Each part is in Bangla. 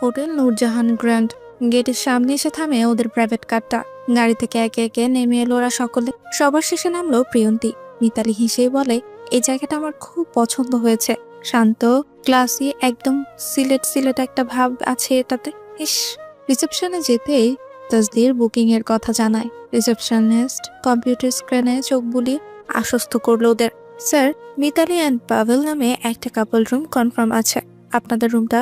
Hotel Nurjahan grand. গেটের সামনে এসে থামে ওদের প্রাইভেট কারটা। গাড়ি থেকে একে একে নেমে এলো ওরা সকলে। সবার শেষে নামলো প্রিয়ন্তী। মিতালি হেসেই বলে, এই জায়গাটা আমার খুব পছন্দ হয়েছে। শান্ত, ক্লাসি, একদম সিলেট সিলেট একটা ভাব আছে এটাতে। ইস। রিসেপশনে যেতেই তাসদির বুকিং এর কথা জানায়। রিসেপশনিস্ট কম্পিউটার স্ক্রিনে চোখ বুলিয়ে আশ্বস্ত করলো ওদের, স্যার, মিতালি অ্যান্ড পাভেল নামে একটা কাপল রুম কনফার্ম আছে। আপনাদের রুমটা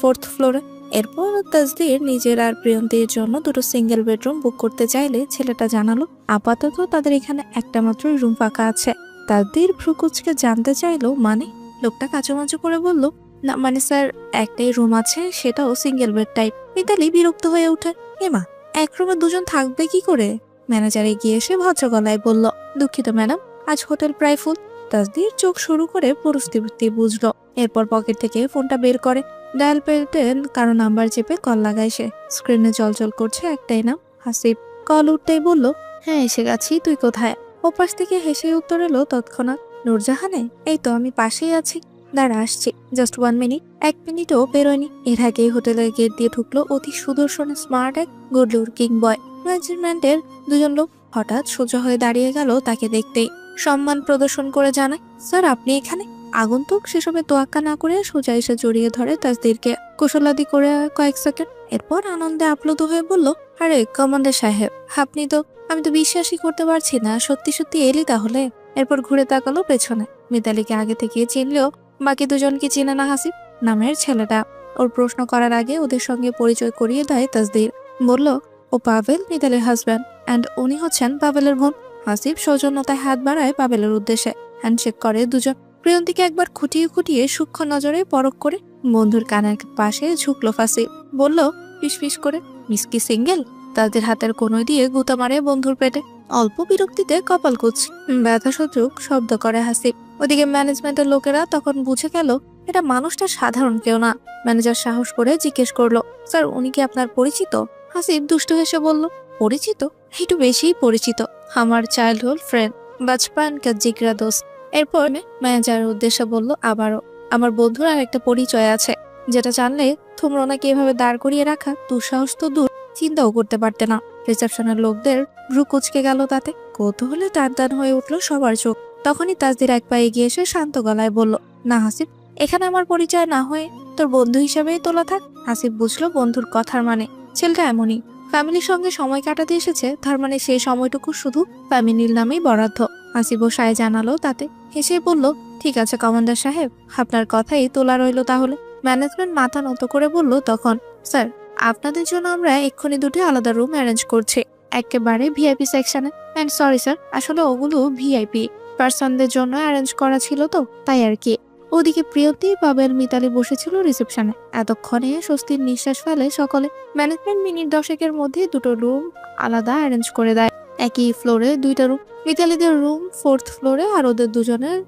4th ফ্লোরে। এরপর তাসদির নিজের আর প্রিয়ন্তীর জন্য দুটো সিঙ্গেল বেডরুম বুক করতে চাইলে ছেলেটা জানালো আপাতত তাদের এখানে একটা মাত্র রুম ফাঁকা আছে। তাসদির ভ্রুকুচকে জানতে চাইলো মানে। লোকটা কাঁচুমাচু করে বলল, না মানে স্যার, একটাই রুম আছে, সেটাও সিঙ্গেল বেড টাইপ। মিতালি বিরক্ত হয়ে ওঠে, এমা, এক রুমে দুজন থাকবে কি করে? ম্যানেজার এগিয়ে এসে ভদ্র গলায় বলল, দুঃখিত ম্যাডাম, আজ হোটেল প্রায় ফুল। তাসদির চোখ শুরু করে পরিস্থিতি বুঝলো। এরপর পকেট থেকে ফোনটা বের করে ডায়াল পেটে কারো নাম্বার চেপে কল লাগায় সে। স্ক্রিনে জলজল করছে একটাই নাম, হাসিব। কল উঠতেই বলল, হ্যাঁ এসে গেছি, তুই কোথায়? ওপাশ থেকে হেসে উত্তর এলো তৎক্ষণাৎ, নূরজাহানে, এই তো আমি পাশেই আছি। দাঁড়া আসছি, জাস্ট 1 মিনিট। 1 মিনিটও বেরোয়নি, এর আগেই হোটেলের গেট দিয়ে ঢুকলো অতি সুদর্শন স্মার্ট এক গুড লুকিং বয়। ম্যানেজমেন্টের দুজন লোক হঠাৎ সোজা হয়ে দাঁড়িয়ে গেল তাকে দেখতেই। সম্মান প্রদর্শন করে জানায়, স্যার আপনি এখানে? আগন্তুক সেসবে তোয়াক্কা না করে সোজা এসে জড়িয়ে ধরে তাসদিরকে, কুশলাদি করে কয়েক সেকেন্ড। এরপর আনন্দে আপ্লুত হয়ে বলল, আরে কমান্ডার সাহেব, আপনি তো, আমি তো বিশ্বাসই করতে পারছি না, সত্যি সত্যি এলি তাহলে? এরপর ঘুরে তাকালো পেছনে। মিতালিকে আগে থেকে চিনলেও বাকি দুজনকে চিনে না হাসিব নামের ছেলেটা। ওর প্রশ্ন করার আগে ওদের সঙ্গে পরিচয় করিয়ে দেয় তাসদির। বলল, ও পাভেল, মিতালির হাজব্যান্ড, অ্যান্ড উনি হচ্ছেন পাভেলের বোন। হাসিব সৌজন্যতায় হাত বাড়ায় পাভেলের উদ্দেশ্যে। হ্যান্ডশেক করে দুজন। প্রিয়ন্তীকে একবার খুঁটিয়ে খুঁটিয়ে সূক্ষ্ম নজরে পরখ করে বন্ধুর কানের পাশে ঝুঁকলো ফাসি। বলল ফিসফিস করে, মিস কি সিঙ্গেল? তাদের হাতের কোনোই দিয়ে গুঁতা মারে বন্ধুর পেটে। অল্প বিরক্তিতে কপাল কুচি ব্যথাসূচক শব্দ করে হাসিব। ওদিকে ম্যানেজমেন্টের লোকেরা তখন বুঝে গেল এটা মানুষটা সাধারণ কেউ না। ম্যানেজার সাহস করে জিজ্ঞেস করলো, স্যার উনি কি আপনার পরিচিত? হাসিব দুষ্টু হেসে বলল, পরিচিত? একটু বেশিই পরিচিত, আমার চাইল্ডহুড ফ্রেন্ড, বাচপান কা জিগরা দোস্ত। এরপর ম্যানেজারের উদ্দেশ্যে বলল, আবারও আমার বন্ধুর আর একটা পরিচয় আছে, যেটা জানলে তোমরা ওনাকে এভাবে দাঁড় করিয়ে রাখা দুঃসাহস তো দূর, চিন্তাও করতে পারতে না। রিসেপশনের লোকদের ভ্রু কুচকে গেল তাতে। কৌতূহলে টান টান হয়ে উঠলো সবার চোখ। তখনই তাসদির এক পা এগিয়ে এসে শান্ত গলায় বলল, না হাসিব, এখানে আমার পরিচয় না হয়ে তোর বন্ধু হিসেবেই তোলা থাক। হাসিব বুঝলো বন্ধুর কথার মানে, ছেলেটা এমনই, ফ্যামিলির সঙ্গে সময় কাটাতে এসেছে, তার মানে সেই সময়টুকু শুধু ফ্যামিলির নামেই বরাদ্দ। হাসিবও সায় জানালো তাতে, হেসে বলল, ঠিক আছে কমান্ডার সাহেব, আপনার কথাই তোলা রইল তাহলে। ম্যানেজমেন্ট মাথা নত করে বলল তখন, স্যার আপনাদের জন্য আমরা এক্ষুনি দুটি আলাদা রুম অ্যারেঞ্জ করছি, একেবারে ভিআইপি সেকশনে। অ্যান্ড সরি স্যার, আসলে ওগুলো ভিআইপি পার্সনদের জন্য অ্যারেঞ্জ করা ছিল তো, তাই আর কি। ওদিকে প্রিয়তি, পাবেল, মিতালি বসেছিল রিসেপশনে। এতক্ষণে স্বস্তির নিঃশ্বাস ফেলে সকলে। ম্যানেজমেন্ট মিনিট 10-এর মধ্যে দুটো রুম আলাদা অ্যারেঞ্জ করে দেয়। একই ফ্লোরে দুইটা রুম, মিতালিদের রুম 4th ফ্লোরে আর ওদের দুজনের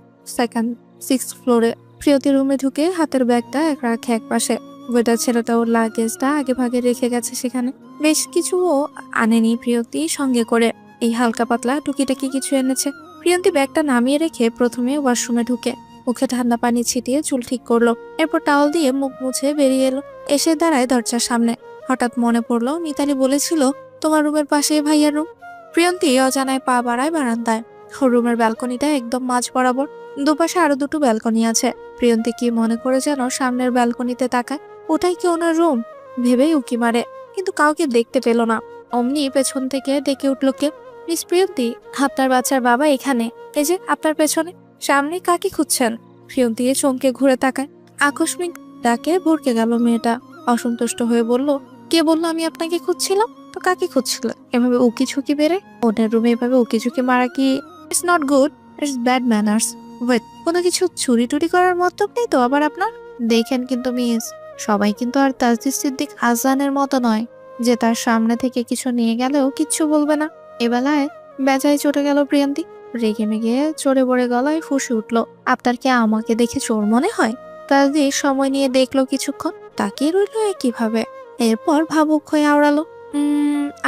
6th ফ্লোরে। প্রিয়তির রুমে ঢুকে হাতের ব্যাগটা রাখে এক পাশে। ওয়েটার ছেলেটা ওর লাগেজটা আগে ভাগে রেখে গেছে সেখানে। বেশ কিছুও আনেনি প্রিয়তি সঙ্গে করে, এই হালকা পাতলা টুকিটাকি কিছু এনেছে। প্রিয়ন্তী ব্যাগটা নামিয়ে রেখে প্রথমে ওয়াশরুমে ঢুকে মুখে ঠান্ডা পানি ছিটিয়ে চুল ঠিক করলো। এরপর টাওয়াল দিয়ে মুখ মুছে বেরিয়ে এলো। এসে দাঁড়ায় দরজার সামনে। হঠাৎ মনে পড়লো মিতালি বলেছিল তোমার রুমের পাশে ভাইয়ার রুম। প্রিয়ন্তী অজানায় পা বাড়ায় বারান্দায়। ওর রুমের ব্যালকনিটা একদম মাঝ বরাবর, দুপাশে আরো দুটো ব্যালকনি আছে। প্রিয়ন্তী কি মনে করে যেন সামনের ব্যালকনিতে তাকায়, ওটাই কি ওনার রুম ভেবেই উকি মারে, কিন্তু কাউকে দেখতে পেল না। অমনি পেছন থেকে ডেকে উঠল কে, মিস প্রিয়ন্তী, আপনার বাচ্চার বাবা এখানে, এই যে আপনার পেছনে। সামনে কাকে খুঁজছেন? প্রিয়ন্তী চমকে ঘুরে তাকায়। আকস্মিক ডাকে ভরকে গেল মেয়েটা। অসন্তুষ্ট হয়ে বলল, কে বললো আমি আপনাকে খুঁজছিলাম? তো কাকে খুঁজছিল? এভাবে উকি ঝুঁকি বেড়ে ওনার রুমে এভাবে উকি ঝুঁকি মারা কি it's not good, it's bad manners. Wait, কোনো কিছু চুরি টুরি করার মতলব নেই তো আবার আপনার? দেখেন কিন্তু মিস, সবাই কিন্তু আর তাসদির সিদ্দিক আজানের মতো নয় যে তার সামনে থেকে কিছু নিয়ে গেলেও কিচ্ছু বলবে না। এবেলায় বেজায় চটে গেল প্রিয়ন্তী। রেগে মেগে চড়ে বড়ে গলায় ফুঁসে উঠল, আপনার কি আমাকে দেখে চোর মনে হয়? তাসদির সময় নিয়ে দেখলো কিছুক্ষণ, তাকিয়ে রইল কিভাবে। এরপর ভাবুক হয়ে আওড়ালো,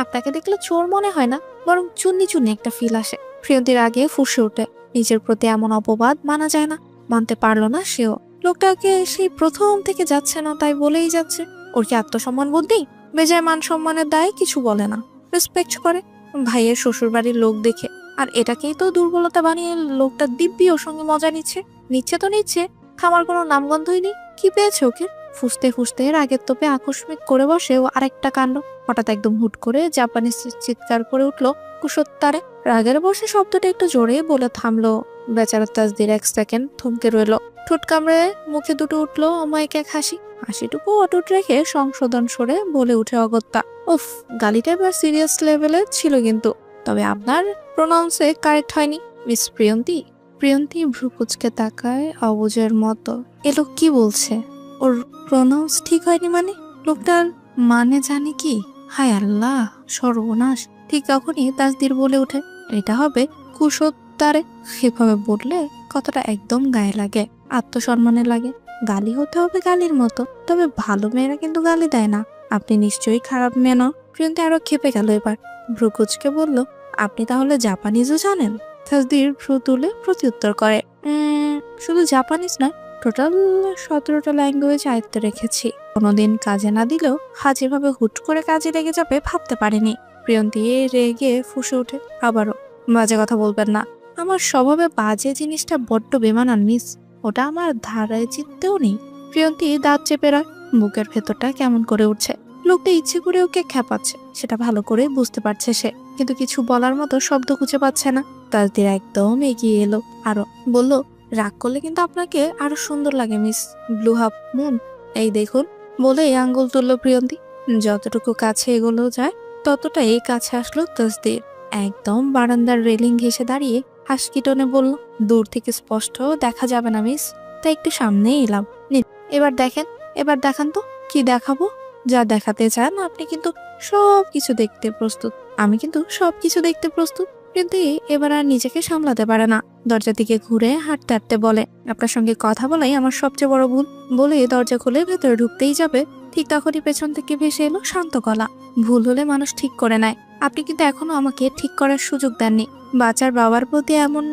আপনাকে দেখলে চোর মনে হয় না, বরং চুন্নি চুন্নি একটা ফিল আসে। প্রিয়ন্তীর আগে ফুঁসে ওঠে। নিজের প্রতি এমন অপবাদ মানা যায় না। মানতে পারলো না সেও। লোকটাকে সেই প্রথম থেকে যাচ্ছে না তাই বলেই যাচ্ছে। ওর কি আত্মসম্মান বোধ নেই? বেজায় মান সম্মানের দায়ে কিছু বলে না, রেসপেক্ট করে ভাইয়ের শ্বশুর বাড়ির লোক দেখে। আর এটাকেই তো দুর্বলতা বানিয়ে লোকটা দিব্যি ওর সঙ্গে মজা নিচ্ছে। নিচ্ছে তো নিচ্ছে, খামার কোনো নামগন্ধই নেই। কি পেয়েছে ওকে? ফুসতে ফুসতে রাগের তোপে আকস্মিক করে বসে ও আরেকটা কাণ্ড। হঠাৎ একদম হুট করে জাপানিজ চিৎকার করে উঠলো কুসত্তারে। রাগের বসে শব্দটা একটু জোরে বলে থামলো। বেচারা তাসদির এক সেকেন্ড থমকে রইলো। ঠোঁট কামড়ে মুখে দুটো উঠলো অমায়িক এক হাসি। হাসিটুকু অটুট রেখে সংশোধন সরে বলে উঠে অগত্যা, উফ, গালিটা এবার সিরিয়াস লেভেলে ছিল কিন্তু। তবে আপনার প্রোনাউন্সে কারেক্ট হয়নি, মিস প্রিয়ন্তী। প্রিয়ন্তী ভ্রু কুচকে তাকায় অবুঝের মতো। এ লোক কি বলছে? ওর প্রোনাউন্স ঠিক হয়নি মানে? লোকটার মানে জানে কি? হায় আল্লাহ, সর্বনাশ। ঠিক তখনই তাসদির বলে ওঠে, এটা হবে কুসত্তারে। সেভাবে বললে কথাটা একদম গায়ে লাগে, আত্মসম্মানে লাগে। গালি হতে হবে গালির মতো, তবে ভালো মেয়েরা কিন্তু গালি দেয় না। আপনি নিশ্চয়ই খারাপ মেয়ে নন। প্রিয়ন্তী আরো ক্ষেপে গেল এবার। ভ্রুকুচকে বলল, আপনি তাহলে জাপানিজও জানেন? তাসদির ভ্রু তুলে প্রত্যুত্তর করে, শুধু জাপানিজ নয়, টোটাল 17টা ল্যাঙ্গুয়েজ আয়ত্তে রেখেছি। কোনোদিন কাজে না দিলেও হাজিভাবে হুট করে কাজে লেগে যাবে ভাবতে পারিনি। প্রিয়ন্তী রেগে ফুঁসে ওঠে আবারও, বাজে কথা বলবেন না। আমার স্বভাবে বাজে জিনিসটা বড্ড বেমানান মিস, ওটা আমার ধারায় চিত্তেও নেই। প্রিয়ন্তী দাঁত চেপে রায়, বুকের ভেতরটা কেমন করে উঠছে। লোকটা ইচ্ছে করে ওকে খেপাচ্ছে, সেটা ভালো করে বুঝতে পারছে সে, কিন্তু কিছু বলার মতো শব্দ খুঁজে পাচ্ছে না। তাসদির একদম এগিয়ে এলো আরো, বলল, রাগ করলে কিন্তু আপনাকে আরো সুন্দর লাগে মিস ব্লু হাফ মুন। এই দেখুন, বলে আঙ্গুল তুললো প্রিয়ন্তী। যতটুকু কাছে এগোলো যায় ততটাই কাছে আসলো তাসদির। একদম বারান্দার রেলিং ঘেঁষে দাঁড়িয়ে হাসকি টোনে বলল, দূর থেকে স্পষ্ট দেখা যাবে না মিস, তাই একটু সামনেই এলাম। নিন, এবার দেখেন, এবার দেখান তো কি দেখাবো। যা দেখাতে চান আপনি কিন্তু সবকিছু দেখতে প্রস্তুত। আমি কিন্তু সবকিছু দেখতে প্রস্তুত। কিন্তু এবার আর নিজেকে সামলাতে পারে না, দরজার দিকে ঘুরে হাঁটতে হাঁটতে বলে, আপনার সঙ্গে কথা বলাই আমার সবচেয়ে বড় ভুল। বলে দরজা খুলে ভেতরে ঢুকতেই যাবে, ঠিক তখনই পেছন থেকে ভেসে এলো শান্ত গলা, ভুল হলে মানুষ ঠিক করে নেয়, আপনি কিন্তু এখনো আমাকে ঠিক করার সুযোগ দেননি। বাচ্চার বাবার প্রতি এমন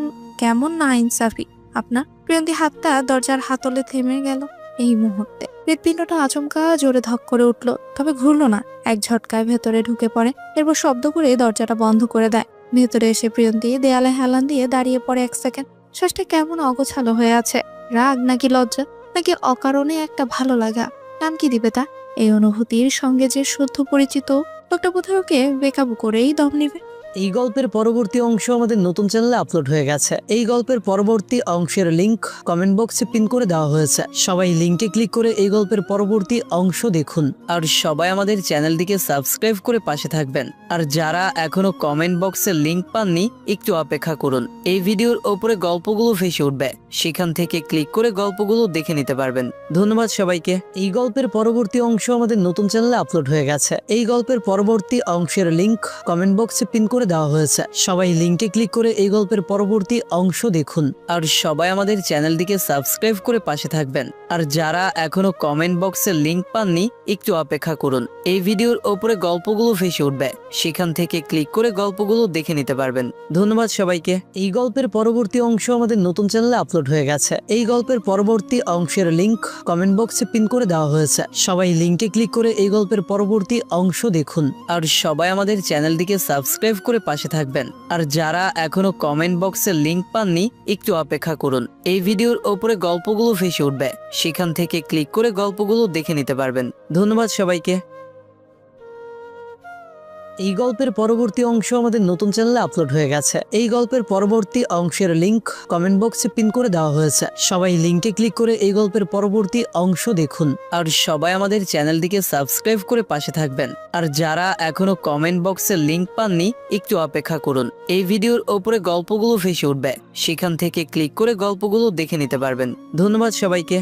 কেমন না ইনসাফি আপনার। প্রিয়ন্তী হাতটা দরজার হাতলে থেমে গেল এই মুহূর্তে। হৃৎপিণ্ডটা আচমকা জোরে ধক করে উঠলো, তবে ঘুরলো না, এক ঝটকায় ভেতরে ঢুকে পড়ে। এরপর শব্দ করে দরজাটা বন্ধ করে দেয়। ভেতরে এসে প্রিয়ন্তী দেয়ালে হেলান দিয়ে দাঁড়িয়ে পড়ে এক সেকেন্ড। শ্বাসটা কেমন অগোছালো হয়ে আছে। রাগ নাকি লজ্জা নাকি অকারণে একটা ভালো লাগা, নাম কি দিবে তা? এই অনুভূতির সঙ্গে যে শুদ্ধ পরিচিত, লোকটা বোধহয় ওকে বেকাবু করেই দম নিবে। এই গল্পের পরবর্তী অংশ আমাদের নতুন চ্যানেলে আপলোড হয়ে গেছে। এই গল্পের পরবর্তী অংশের লিংক কমেন্ট বক্সে পিন করে দেওয়া হয়েছে। সবাই লিংকে ক্লিক করে এই গল্পের পরবর্তী অংশ দেখুন। আর সবাই আমাদের চ্যানেলটিকে সাবস্ক্রাইব করে পাশে থাকবেন। আর যারা এখনো কমেন্ট বক্সের লিংক পাননি, একটু অপেক্ষা করুন, এই ভিডিওর ওপরে গল্পগুলো ভেসে উঠবে, সেখান থেকে ক্লিক করে গল্পগুলো দেখে নিতে পারবেন। ধন্যবাদ সবাইকে। এই গল্পের পরবর্তী অংশ আমাদের নতুন চ্যানেলে আপলোড হয়ে গেছে। এই গল্পের পরবর্তী অংশের লিংক কমেন্ট বক্সে পিন করে দেওয়া হয়েছে। সবাই লিংকে ক্লিক করে এই গল্পের পরবর্তী অংশ দেখুন। আর সবাই আমাদের চ্যানেলটিকে সাবস্ক্রাইব করে পাশে থাকবেন। আর যারা এখনো কমেন্ট বক্সের লিংক পাননি, একটু অপেক্ষা করুন, এই ভিডিওর ওপরে গল্পগুলো ভেসে উঠবে, সেখান থেকে ক্লিক করে গল্পগুলো দেখে নিতে পারবেন। ধন্যবাদ সবাইকে। এই গল্পের পরবর্তী অংশ আমাদের নতুন চ্যানেলে আপলোড হয়ে গেছে। এই গল্পের পরবর্তী অংশের লিংক কমেন্ট বক্সে পিন করে দেওয়া হয়েছে। সবাই লিংকে ক্লিক করে এই গল্পের পরবর্তী অংশ দেখুন। আর সবাই আমাদের চ্যানেলটিকে সাবস্ক্রাইব করে পাশে থাকবেন। আর যারা এখনো কমেন্ট বক্সের লিংক পাননি, একটু অপেক্ষা করুন, এই ভিডিওর ওপরে গল্পগুলো ভেসে উঠবে, সেখান থেকে ক্লিক করে গল্পগুলো দেখে নিতে পারবেন। ধন্যবাদ সবাইকে। এই গল্পের পরবর্তী অংশ আমাদের নতুন চ্যানেলে আপলোড হয়ে গেছে। এই গল্পের পরবর্তী অংশের লিংক কমেন্ট বক্সে পিন করে দেওয়া হয়েছে। সবাই লিংকে ক্লিক করে এই গল্পের পরবর্তী অংশ দেখুন। আর সবাই আমাদের চ্যানেলটিকে সাবস্ক্রাইব করে পাশে থাকবেন। আর যারা এখনো কমেন্ট বক্সের লিংক পাননি, একটু অপেক্ষা করুন, এই ভিডিওর ওপরে গল্পগুলো ভেসে উঠবে, সেখান থেকে ক্লিক করে গল্পগুলো দেখে নিতে পারবেন। ধন্যবাদ সবাইকে।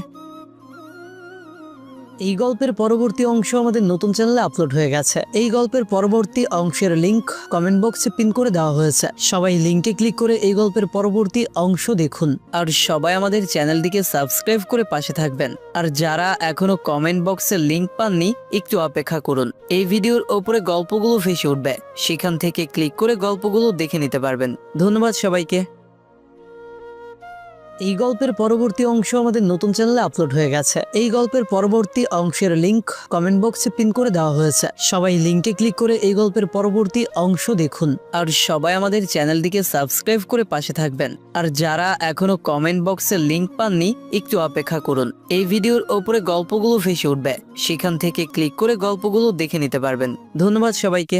এই গল্পের পরবর্তী অংশ আমাদের নতুন চ্যানেলে আপলোড হয়ে গেছে। এই গল্পের পরবর্তী অংশের লিংক কমেন্ট বক্সে পিন করে দেওয়া হয়েছে। সবাই লিংকে ক্লিক করে এই গল্পের পরবর্তী অংশ দেখুন। আর সবাই আমাদের চ্যানেলটিকে সাবস্ক্রাইব করে পাশে থাকবেন। আর যারা এখনো কমেন্ট বক্সের লিংক পাননি, একটু অপেক্ষা করুন, এই ভিডিওর ওপরে গল্পগুলো ভেসে উঠবে, সেখান থেকে ক্লিক করে গল্পগুলো দেখে নিতে পারবেন। ধন্যবাদ সবাইকে। এই গল্পের পরবর্তী অংশ আমাদের নতুন চ্যানেলে আপলোড হয়ে গেছে। এই গল্পের পরবর্তী অংশের লিংক কমেন্ট বক্সে পিন করে দেওয়া হয়েছে। সবাই লিংকে ক্লিক করে এই গল্পের পরবর্তী অংশ দেখুন। আর সবাই আমাদের চ্যানেলটিকে সাবস্ক্রাইব করে পাশে থাকবেন। আর যারা এখনো কমেন্ট বক্সে লিংক পাননি, একটু অপেক্ষা করুন। এই ভিডিওর ওপরে গল্পগুলো ভেসে উঠবে, সেখান থেকে ক্লিক করে গল্পগুলো দেখে নিতে পারবেন। ধন্যবাদ সবাইকে।